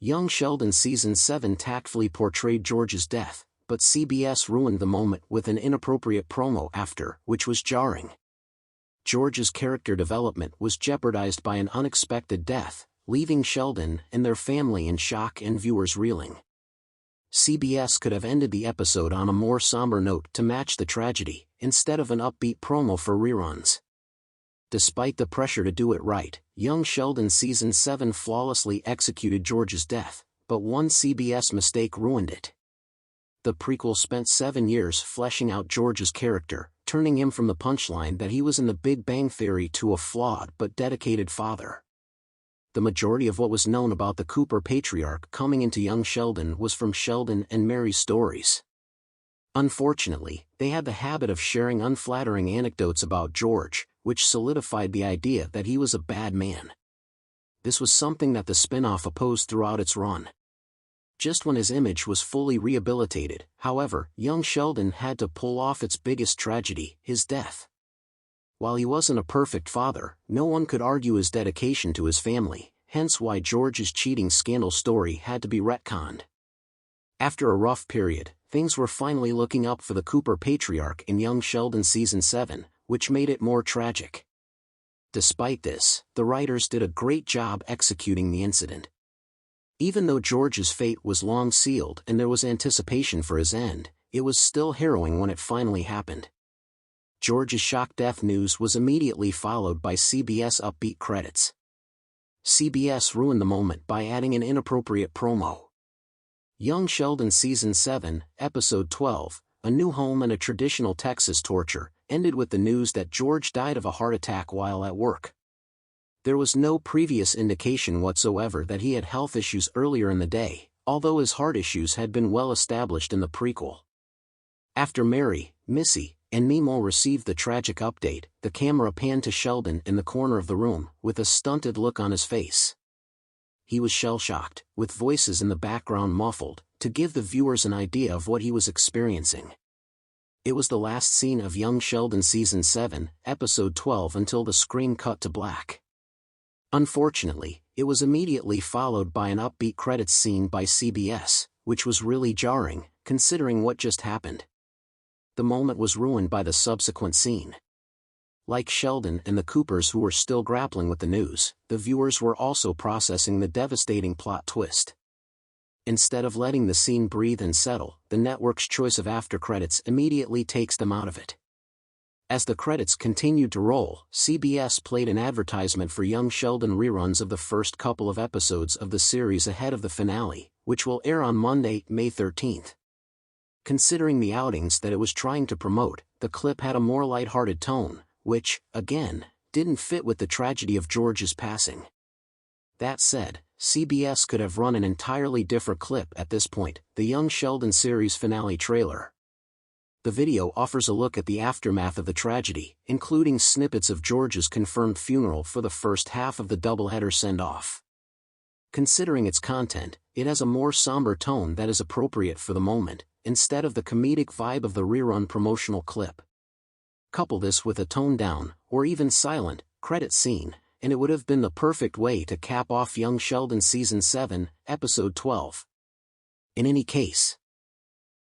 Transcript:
Young Sheldon Season 7 tactfully portrayed George's death, but CBS ruined the moment with an inappropriate promo after, which was jarring. George's character development was jeopardized by an unexpected death, leaving Sheldon and their family in shock and viewers reeling. CBS could have ended the episode on a more somber note to match the tragedy, instead of an upbeat promo for reruns. Despite the pressure to do it right, Young Sheldon Season 7 flawlessly executed George's death, but one CBS mistake ruined it. The prequel spent 7 years fleshing out George's character, turning him from the punchline that he was in The Big Bang Theory to a flawed but dedicated father. The majority of what was known about the Cooper patriarch coming into Young Sheldon was from Sheldon and Mary's stories. Unfortunately, they had the habit of sharing unflattering anecdotes about George, which solidified the idea that he was a bad man. This was something that the spin-off opposed throughout its run. Just when his image was fully rehabilitated, however, Young Sheldon had to pull off its biggest tragedy, his death. While he wasn't a perfect father, no one could argue his dedication to his family, hence why George's cheating scandal story had to be retconned. After a rough period, things were finally looking up for the Cooper patriarch in Young Sheldon Season 7, which made it more tragic. Despite this, the writers did a great job executing the incident. Even though George's fate was long sealed and there was anticipation for his end, it was still harrowing when it finally happened. George's shock death news was immediately followed by CBS upbeat credits. CBS ruined the moment by adding an inappropriate promo. Young Sheldon Season 7, Episode 12, A New Home and a Traditional Texas Torture, ended with the news that George died of a heart attack while at work. There was no previous indication whatsoever that he had health issues earlier in the day, although his heart issues had been well established in the prequel. After Mary, Missy, and Mimo received the tragic update, the camera panned to Sheldon in the corner of the room, with a stunted look on his face. He was shell-shocked, with voices in the background muffled, to give the viewers an idea of what he was experiencing. It was the last scene of Young Sheldon Season 7, Episode 12 until the screen cut to black. Unfortunately, it was immediately followed by an upbeat credits scene by CBS, which was really jarring, considering what just happened. The moment was ruined by the subsequent scene. Like Sheldon and the Coopers who were still grappling with the news, the viewers were also processing the devastating plot twist. Instead of letting the scene breathe and settle, the network's choice of after-credits immediately takes them out of it. As the credits continued to roll, CBS played an advertisement for Young Sheldon reruns of the first couple of episodes of the series ahead of the finale, which will air on Monday, May 13th. Considering the outings that it was trying to promote, the clip had a more lighthearted tone, which, again, didn't fit with the tragedy of George's passing. That said, CBS could have run an entirely different clip at this point, the Young Sheldon series finale trailer. The video offers a look at the aftermath of the tragedy, including snippets of George's confirmed funeral for the first half of the doubleheader send-off. Considering its content, it has a more somber tone that is appropriate for the moment, instead of the comedic vibe of the rerun promotional clip. Couple this with a toned-down, or even silent, credit scene, and it would have been the perfect way to cap off Young Sheldon Season 7, Episode 12. In any case,